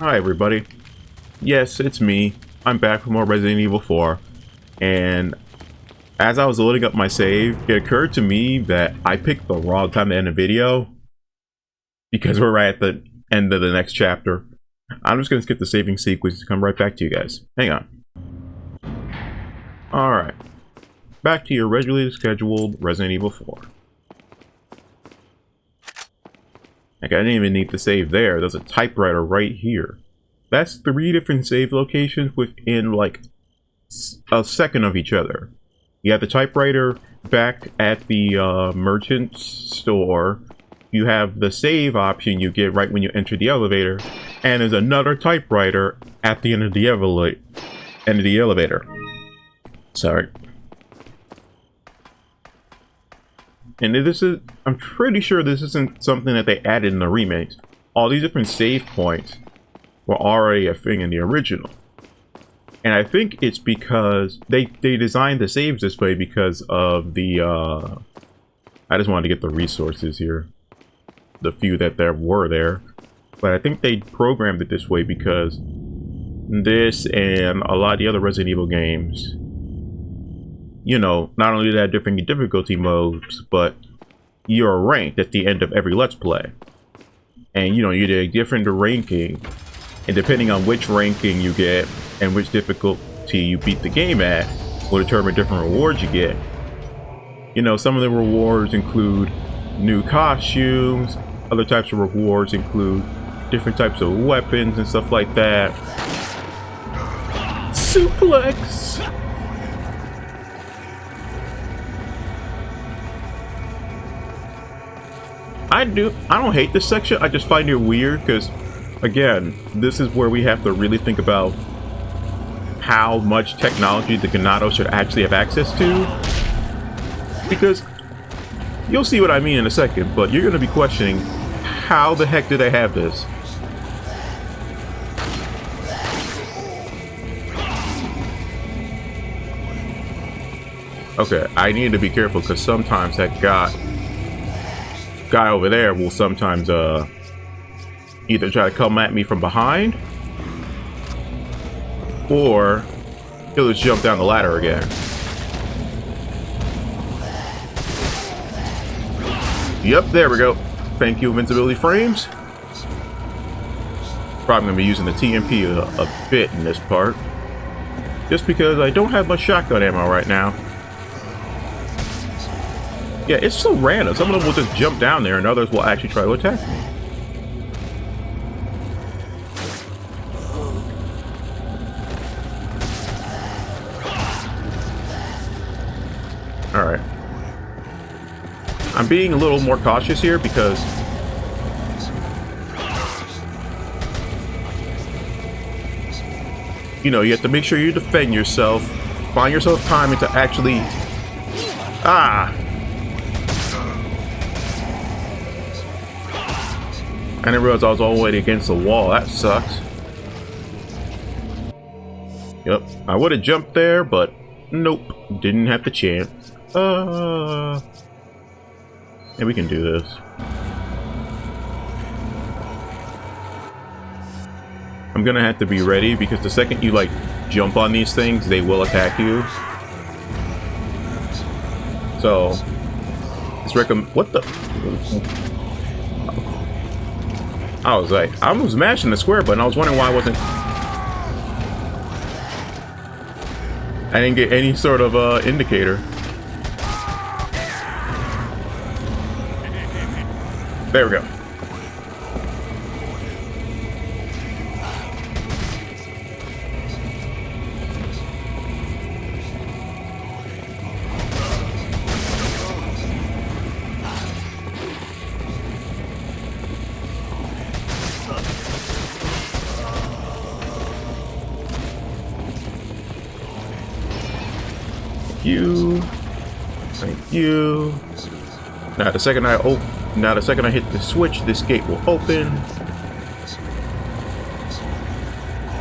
Hi everybody. Yes, it's me. I'm back for more Resident Evil 4. And as I was loading up my save, it occurred to me that I picked the wrong time to end the video because we're right at the end of the next chapter. I'm just going to skip the saving sequence and come right back to you guys. Hang on. Alright. Back to your regularly scheduled Resident Evil 4. Like, I didn't even need to save there. There's a typewriter right here. That's 3 different save locations within, like, a second of each other. You have the typewriter back at the merchant store. You have the save option you get right when you enter the elevator. And there's another typewriter at the end of the elevator. Sorry. And this is, I'm pretty sure this isn't something that they added in the remakes. All these different save points were already a thing in the original. And I think it's because they designed the saves this way because of the, I just wanted to get the resources here. The few that there were there. But I think they programmed it this way because this and a lot of the other Resident Evil games, you know, not only do they have different difficulty modes, but you're ranked at the end of every Let's Play. And, you know, you get a different ranking. And depending on which ranking you get and which difficulty you beat the game at will determine different rewards you get. You know, some of the rewards include new costumes. Other types of rewards include different types of weapons and stuff like that. Suplex! I don't hate this section. I just find it weird because, again, this is where we have to really think about how much technology the Ganado should actually have access to. Because you'll see what I mean in a second, but you're going to be questioning, how the heck did they have this? Okay, I need to be careful because sometimes that guy over there will sometimes either try to come at me from behind or he'll just jump down the ladder again. Yep, there we go. Thank you, invincibility frames. Probably gonna be using the TMP a bit in this part, just because I don't have much shotgun ammo right now. Yeah, it's so random. Some of them will just jump down there and others will actually try to attack me. Alright. I'm being a little more cautious here because you know, you have to make sure you defend yourself. Find yourself timing to actually... I didn't realize I was all the way against the wall. That sucks. Yep, I would have jumped there, but nope, didn't have the chance. Yeah, we can do this. I'm gonna have to be ready because the second you like jump on these things, they will attack you. So, what the? I was like, I was mashing the square button. I was wondering why I didn't get any sort of indicator. There we go. Thank you. Now the second I hit the switch, this gate will open.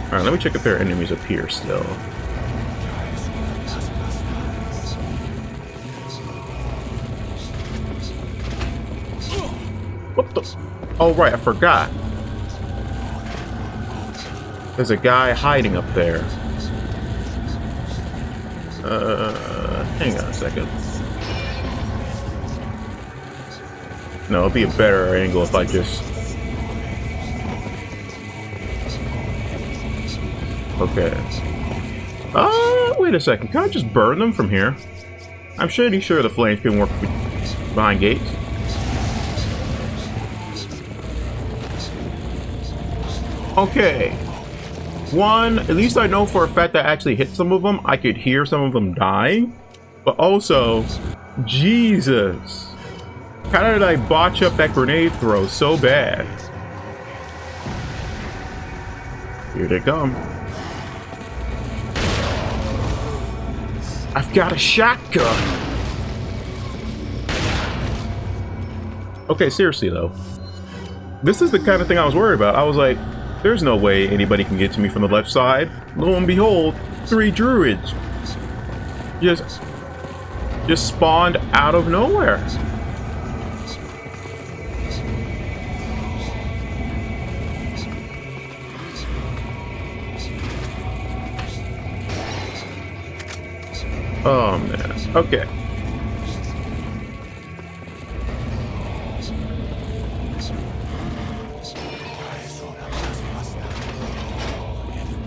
Alright, let me check if there are enemies up here still. What the? Oh right, I forgot. There's a guy hiding up there. Hang on a second. No, it'll be a better angle if I just... Okay. Wait a second. Can I just burn them from here? I'm pretty sure the flames can work behind gates. Okay. One, at least I know for a fact that I actually hit some of them. I could hear some of them dying. But also, Jesus. How did I botch up that grenade throw so bad? Here they come. I've got a shotgun. Okay, seriously though. This is the kind of thing I was worried about. I was like, there's no way anybody can get to me from the left side. Lo and behold, 3 druids just spawned out of nowhere. Oh man. Okay.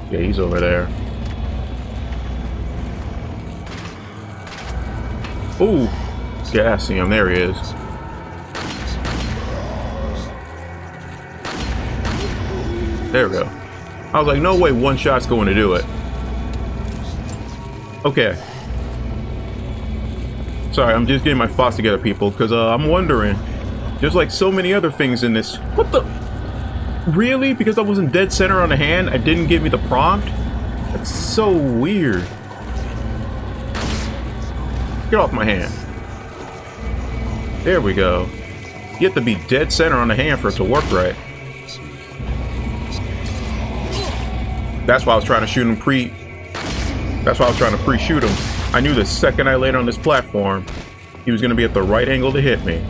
Yeah, he's over there. Ooh. Yeah, I see him. There he is. There we go. I was like, no way one shot's going to do it. Okay. Sorry, I'm just getting my thoughts together, people, because I'm wondering. There's like so many other things in this. What the? Really? Because I wasn't dead center on the hand, it didn't give me the prompt? That's so weird. Get off my hand. There we go. You have to be dead center on the hand for it to work right. That's why I was trying to shoot him That's why I was trying to pre-shoot him. I knew the second I laid on this platform, he was going to be at the right angle to hit me.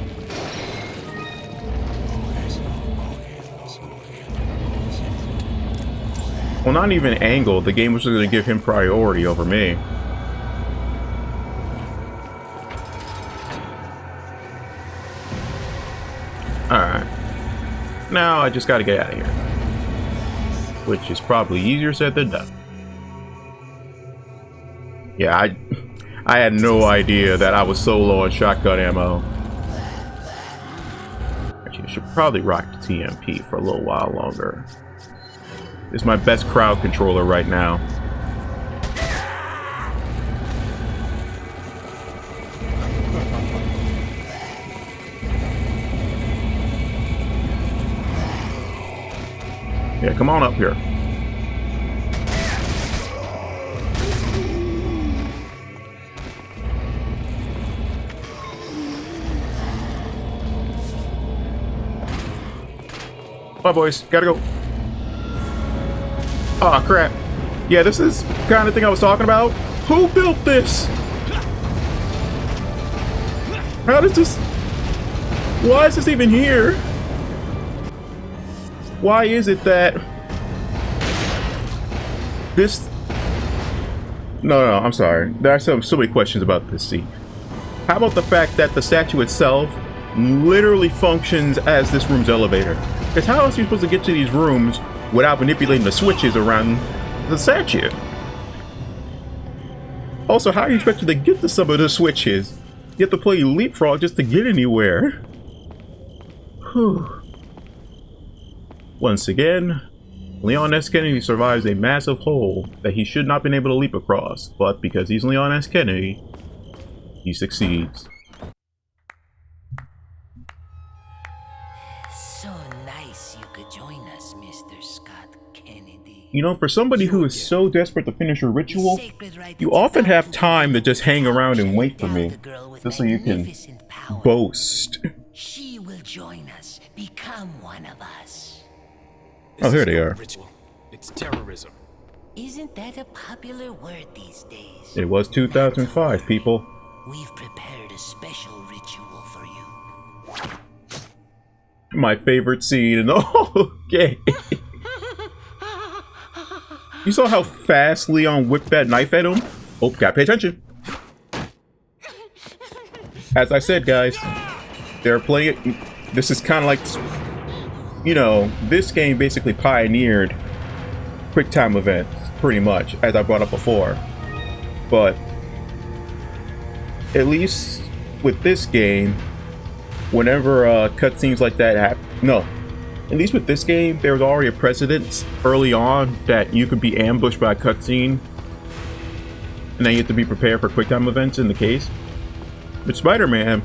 Well, not even angle. The game was just going to give him priority over me. Alright. Now I just got to get out of here. Which is probably easier said than done. Yeah, I had no idea that I was so low on shotgun ammo. Actually, I should probably rock the TMP for a little while longer. It's my best crowd controller right now. Yeah, come on up here. Bye, boys. Gotta go. Oh crap. Yeah, this is the kind of thing I was talking about. Who built this? How does this... Why is this even here? Why is it that... This... No, I'm sorry. There are so many questions about this. See, how about the fact that the statue itself literally functions as this room's elevator? Because how else are you supposed to get to these rooms without manipulating the switches around the statue? Also, how are you expected to get to some of the switches? You have to play leapfrog just to get anywhere. Whew. Once again, Leon S. Kennedy survives a massive hole that he should not have been able to leap across, but because he's Leon S. Kennedy, he succeeds. So nice you could join us, Mr. Scott Kennedy. You know, for somebody who is so desperate to finish a ritual, you often have time to just hang around and wait for me, just so you can boast. She will join us, become one of us. Oh, here they are. Ritual. It's terrorism. Isn't that a popular word these days? It was 2005, people. We've prepared a special ritual for you. My favorite scene in the whole game. You saw how fast Leon whipped that knife at him? Oh, gotta pay attention. As I said, guys, they're playing it. This is kind of like, you know, this game basically pioneered quick time events, pretty much, as I brought up before. But at least with this game, whenever cutscenes like that happen, no, at least with this game, there was already a precedent early on that you could be ambushed by a cutscene, and then you have to be prepared for quick time events in the case. With Spider-Man,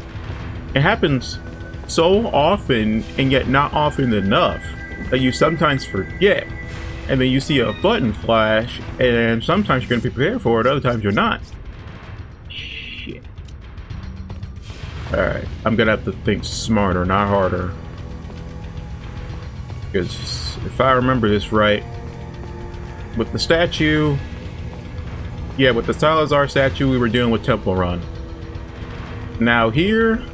it happens so often, and yet not often enough, that you sometimes forget. And then you see a button flash, and sometimes you're going to be prepared for it, other times you're not. Shit. Alright, I'm going to have to think smarter, not harder. Because if I remember this right, with the statue... Yeah, with the Salazar statue, we were dealing with Temple Run. Now here,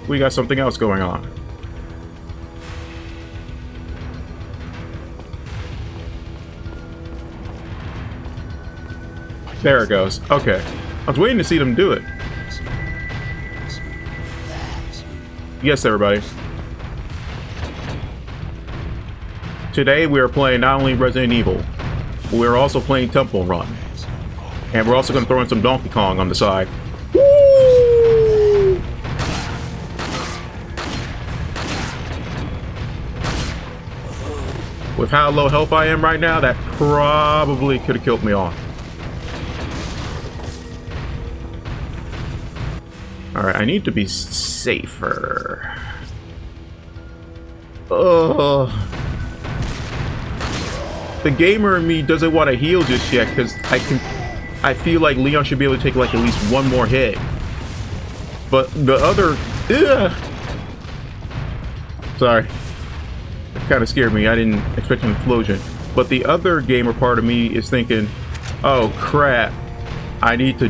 we got something else going on. There it goes. Okay. I was waiting to see them do it. Yes, everybody. Today we are playing not only Resident Evil, but we're also playing Temple Run. And we're also going to throw in some Donkey Kong on the side. Woo! With how low health I am right now, that probably could have killed me off. Alright, I need to be safer. Ugh. The gamer in me doesn't want to heal just yet, because I feel like Leon should be able to take like at least one more hit. But the other... Ugh. Sorry. It kind of scared me. I didn't expect an explosion. But the other gamer part of me is thinking, oh crap. I need to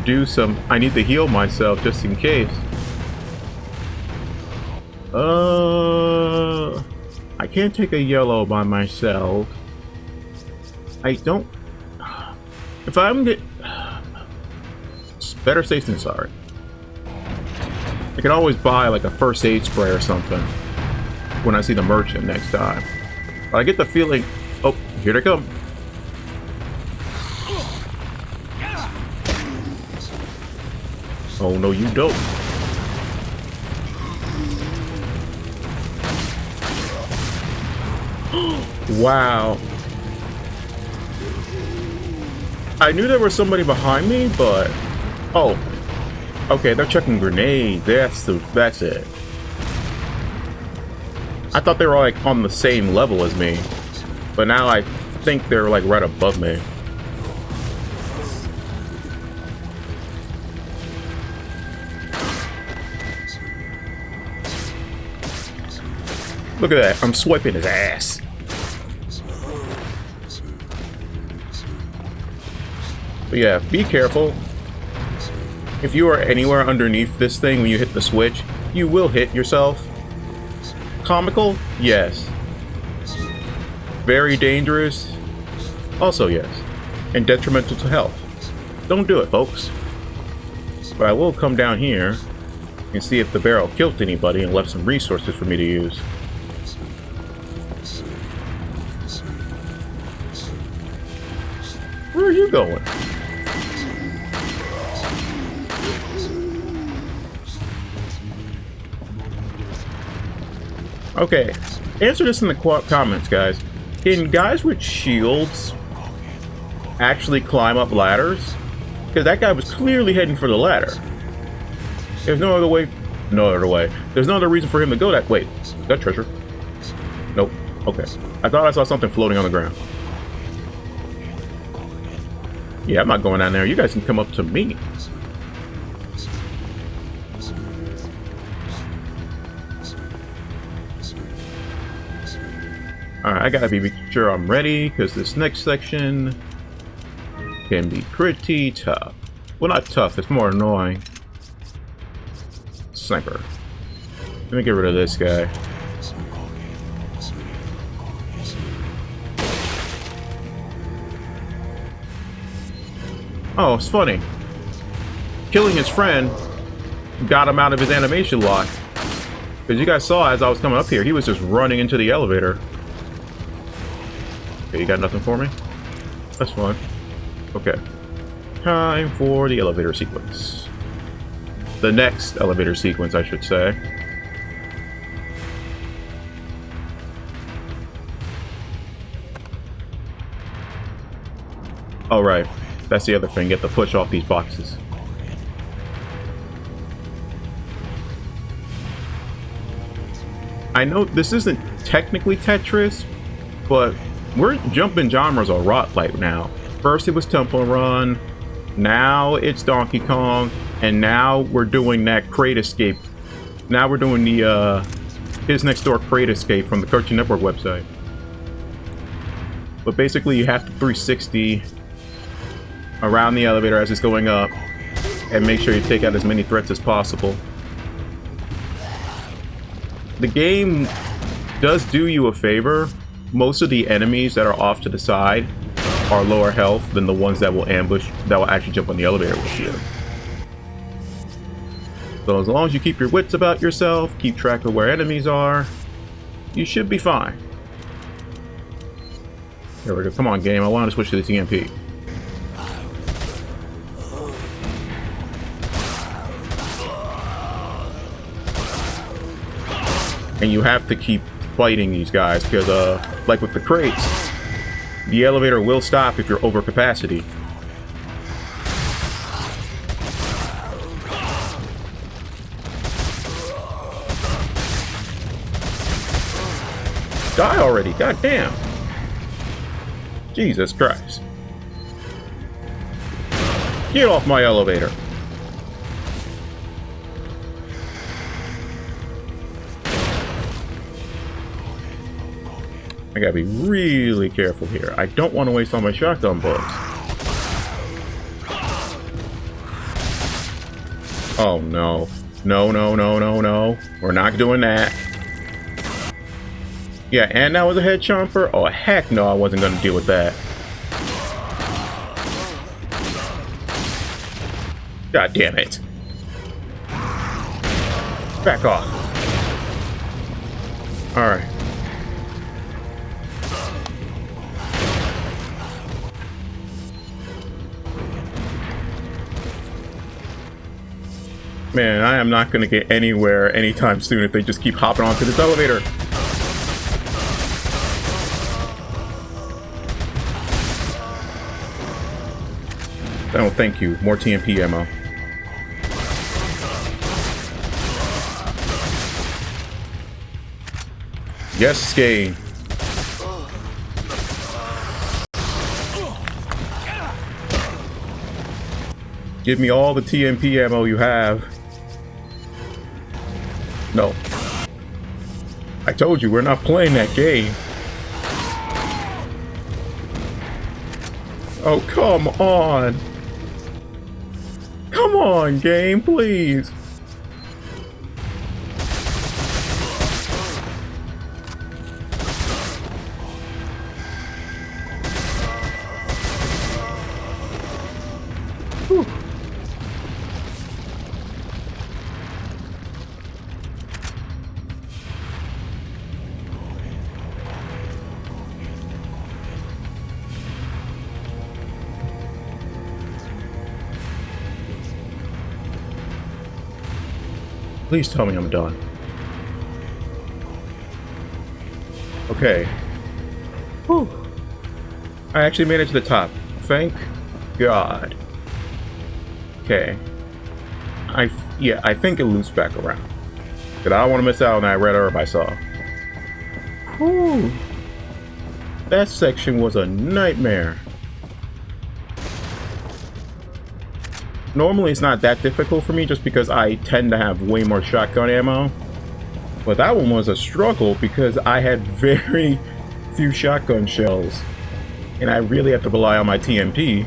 heal myself just in case. I can't take a yellow by myself. I don't... If I'm get... It's better safe than sorry. I can always buy like a first aid spray or something when I see the merchant next time. But I get the feeling... Oh, here they come. Oh, no, you don't. Wow. I knew there was somebody behind me, but... Oh. Okay, they're chucking grenades. That's it. I thought they were like on the same level as me. But now I think they're like right above me. Look at that. I'm swiping his ass. But yeah, be careful. If you are anywhere underneath this thing when you hit the switch, you will hit yourself. Comical? Yes. Very dangerous? Also yes. And detrimental to health. Don't do it, folks. But I will come down here and see if the barrel killed anybody and left some resources for me to use. Where are you going? Okay, answer this in the comments, guys. Can guys with shields actually climb up ladders? Because that guy was clearly heading for the ladder. There's no other way. No other way. There's no other reason for him to go that way. Is that treasure? Nope. Okay. I thought I saw something floating on the ground. Yeah, I'm not going down there. You guys can come up to me. Alright, I gotta be sure I'm ready, because this next section can be pretty tough. Well, not tough, it's more annoying. Sniper. Let me get rid of this guy. Oh, it's funny. Killing his friend got him out of his animation lock. Because you guys saw as I was coming up here, he was just running into the elevator. Okay, you got nothing for me? That's fine. Okay. Time for the elevator sequence. The next elevator sequence, I should say. Oh, right. That's the other thing. You have to push off these boxes. I know this isn't technically Tetris, but we're jumping genres a lot right now. First it was Temple Run, now it's Donkey Kong, and now we're doing that Crate Escape. Now we're doing the His Next Door Crate Escape from the Cartoon Network website. But basically you have to 360 around the elevator as it's going up, and make sure you take out as many threats as possible. The game does do you a favor. Most of the enemies that are off to the side are lower health than the ones that will ambush, that will actually jump on the elevator with you. So as long as you keep your wits about yourself, keep track of where enemies are, you should be fine. Here we go. Come on, game. I want to switch to the TMP. And you have to keep fighting these guys because, like with the crates, the elevator will stop if you're over capacity. Die already, god damn. Jesus Christ. Get off my elevator. I gotta be really careful here. I don't want to waste all my shotgun bullets. Oh no. No, no, no, no, no. We're not doing that. Yeah, and that was a head chomper? Oh, heck no, I wasn't gonna deal with that. God damn it. Back off. Alright. Man, I am not going to get anywhere anytime soon if they just keep hopping onto this elevator. Oh, thank you. More TMP ammo. Yes, game. Give me all the TMP ammo you have. No. I told you, we're not playing that game. Oh, come on. Come on, game, please. Whew. Please tell me I'm done. Okay. Whew. I actually made it to the top. Thank God. Okay. I think it loops back around. Because I don't want to miss out on that red herb I saw. Whew. That section was a nightmare. Normally it's not that difficult for me just because I tend to have way more shotgun ammo. But that one was a struggle because I had very few shotgun shells. And I really have to rely on my TMP.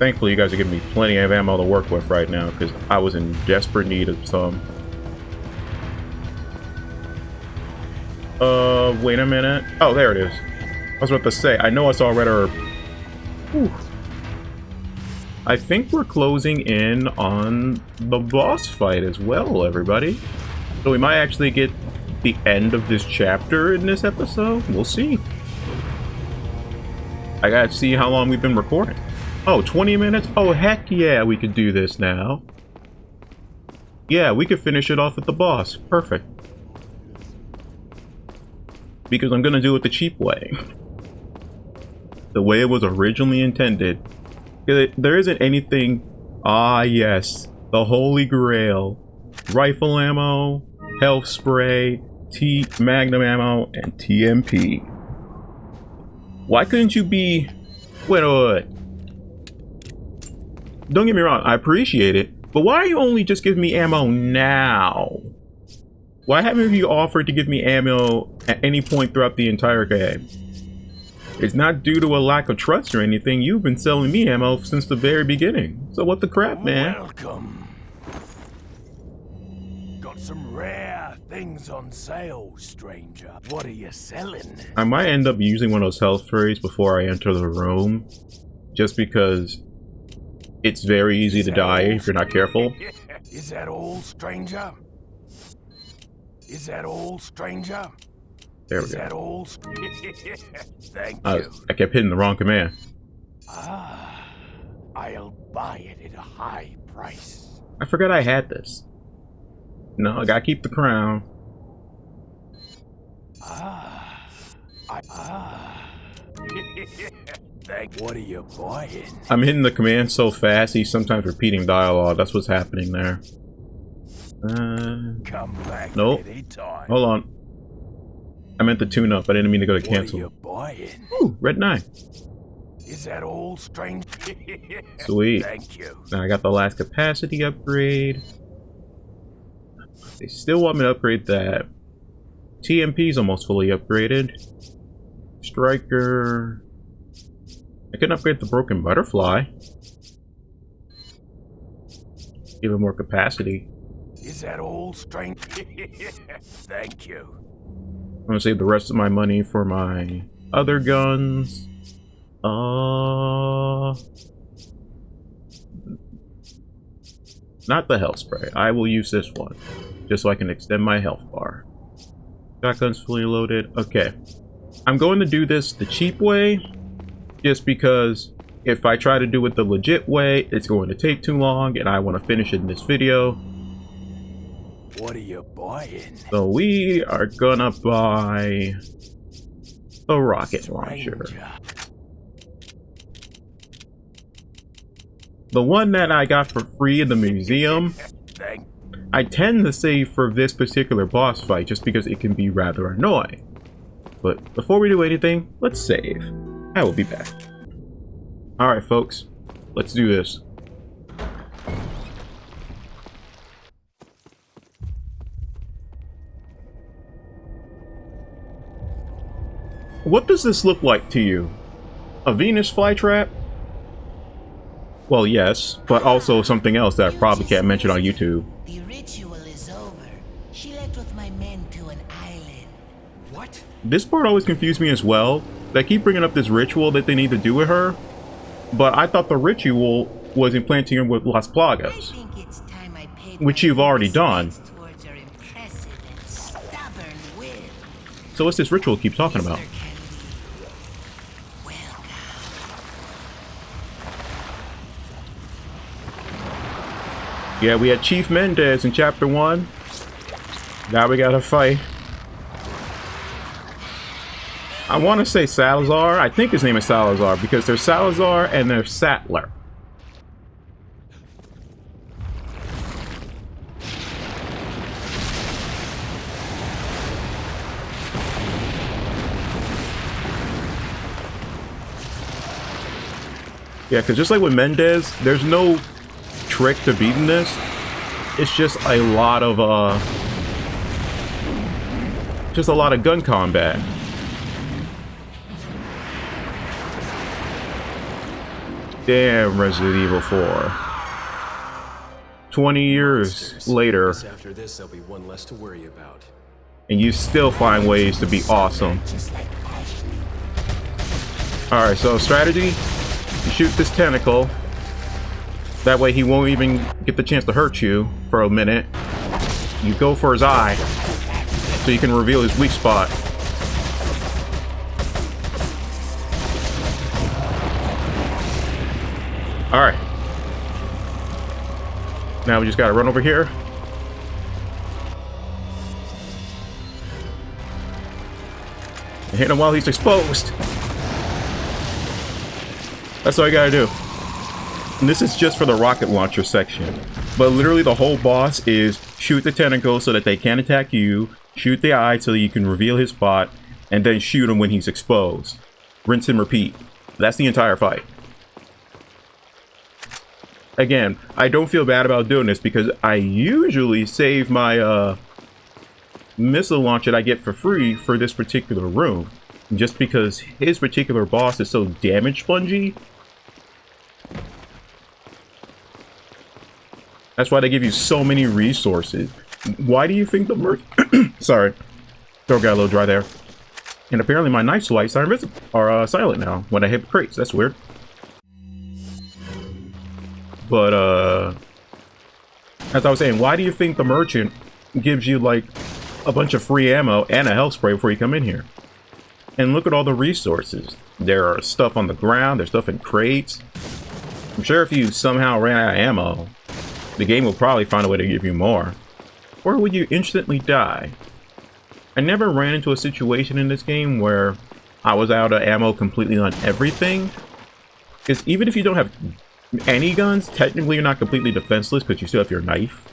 Thankfully you guys are giving me plenty of ammo to work with right now because I was in desperate need of some. Wait a minute. Oh, there it is. I was about to say, I know I saw red herb. Whew. I think we're closing in on the boss fight as well, everybody. So we might actually get the end of this chapter in this episode. We'll see. I gotta see how long we've been recording. Oh, 20 minutes? Oh, heck yeah, we could do this now. Yeah, we could finish it off with the boss. Perfect. Because I'm gonna do it the cheap way. The way it was originally intended. There isn't anything... Ah, yes. The Holy Grail. Rifle ammo, health spray, Magnum ammo, and TMP. Why couldn't you be... Wait. Don't get me wrong, I appreciate it. But why are you only just giving me ammo now? Why haven't you offered to give me ammo at any point throughout the entire game? It's not due to a lack of trust or anything. You've been selling me ammo since the very beginning. So what the crap, man? Welcome. Got some rare things on sale, stranger. What are you selling? I might end up using one of those health sprays before I enter the room. Just because it's very easy to die if you're not careful. Is that all, stranger? Is that all, stranger? There we Is go. that all? Thank I you. kept hitting the wrong command. Ah, I'll buy it at a high price. I forgot I had this. No, I gotta keep the crown. Thank. What are you buying? I'm hitting the command so fast, he's sometimes repeating dialogue. That's what's happening there. Come back Nope. anytime. Hold on. I meant to tune up. I didn't mean to go to What are cancel. you buying? Ooh, red 9. Is that all, stranger? Sweet. Thank you. Now I got the last capacity upgrade. They still want me to upgrade that. TMP's almost fully upgraded. Striker. I can upgrade the broken butterfly. Even more capacity. Is that all, stranger? Thank you. I'm gonna save the rest of my money for my other guns. Not the health spray. I will use this one. Just so I can extend my health bar. Shotgun's fully loaded. Okay. I'm going to do this the cheap way. Just because if I try to do it the legit way, it's going to take too long. And I want to finish it in this video. What are you buying? So we are gonna buy a rocket launcher. Stranger. The one that I got for free in the museum, Thank. I tend to save for this particular boss fight just because it can be rather annoying. But before we do anything, let's save. I will be back. Alright folks, let's do this. What does this look like to you? A Venus flytrap? Well, yes, but also something else that I probably can't mention on YouTube. The ritual is over. She left with my men to an island. What? This part always confused me as well. They keep bringing up this ritual that they need to do with her, but I thought the ritual was implanting her with Las I Plagas. think it's time I paid Which my you've already done. respects towards your impressive and stubborn will. So what's this ritual keep talking about? Mr. Kennedy, welcome. Yeah, we had Chief Mendez in Chapter 1. Now we gotta fight. I want to say Salazar. I think his name is Salazar because there's Salazar and there's Sattler. Yeah, because just like with Mendez, there's no trick to beating this. It's just a lot of gun combat. Damn, Resident Evil 4. 20 years Monsters. later. Guess after this, there'll be one less to worry about. and you still find ways to be awesome. Alright, so strategy, you shoot this tentacle. That way he won't even get the chance to hurt you for a minute. You go for his eye, so you can reveal his weak spot. Alright. Now we just gotta run over here. And hit him while he's exposed. That's all I gotta do. And this is just for the rocket launcher section. But literally the whole boss is shoot the tentacle so that they can't attack you, shoot the eye so that you can reveal his spot, and then shoot him when he's exposed. Rinse and repeat. That's the entire fight. Again, I don't feel bad about doing this because I usually save my missile launch that I get for free for this particular room. Just because his particular boss is so damage spongy. That's why they give you so many resources. Why do you think the sorry, throat got a little dry there. And apparently my knife swipes are invisible, are silent now when I hit the crates. That's weird. But as I was saying, why do you think the merchant gives you like a bunch of free ammo and a health spray before you come in here? And look at all the resources. There are stuff on the ground, there's stuff in crates. I'm sure if you somehow ran out of ammo, the game will probably find a way to give you more. Or would you instantly die? I never ran into a situation in this game where I was out of ammo completely on everything. Because even if you don't have any guns, technically you're not completely defenseless because you still have your knife.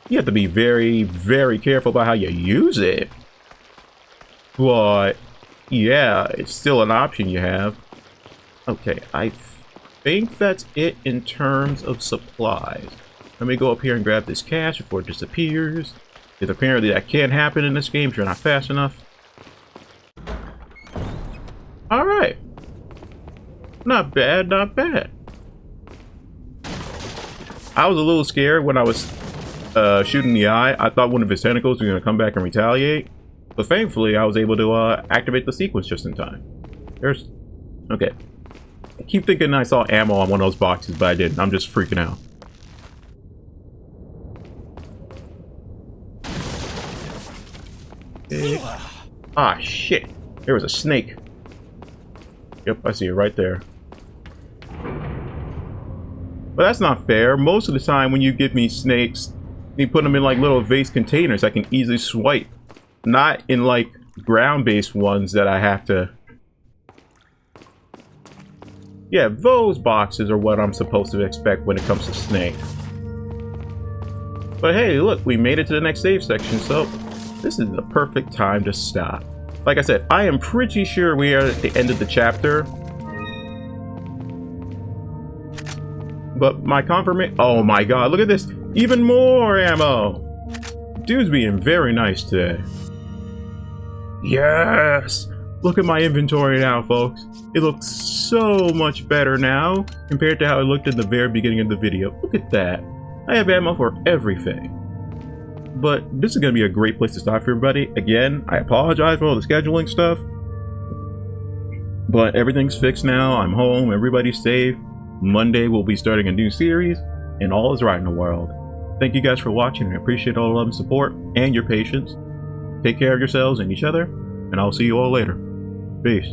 You have to be very, very careful about how you use it. But yeah, it's still an option you have. Okay, I think that's it in terms of supplies. Let me go up here and grab this cash before it disappears. Because apparently that can't happen in this game if you're not fast enough. Alright. Not bad, not bad. I was a little scared when I was shooting the eye. I thought one of his tentacles was going to come back and retaliate. But thankfully, I was able to activate the sequence just in time. There's... Okay. I keep thinking I saw ammo on one of those boxes, but I didn't. I'm just freaking out. Okay. Ah, shit. There was a snake. Yep, I see it right there. But that's not fair. Most of the time when you give me snakes, you put them in like little vase containers I can easily swipe. Not in like ground-based ones that I have to... Yeah, those boxes are what I'm supposed to expect when it comes to snakes. But hey, look, we made it to the next save section, so this is the perfect time to stop. Like I said, I am pretty sure we are at the end of the chapter. But my confirmation... Oh my god, look at this! Even more ammo! Dude's being very nice today. Yes! Look at my inventory now, folks. It looks so much better now compared to how it looked in the very beginning of the video. Look at that. I have ammo for everything. But this is going to be a great place to stop for everybody. Again, I apologize for all the scheduling stuff. But everything's fixed now. I'm home. Everybody's safe. Monday we'll be starting a new series. And all is right in the world. Thank you guys for watching. I appreciate all the love and support and your patience. Take care of yourselves and each other. And I'll see you all later. Peace.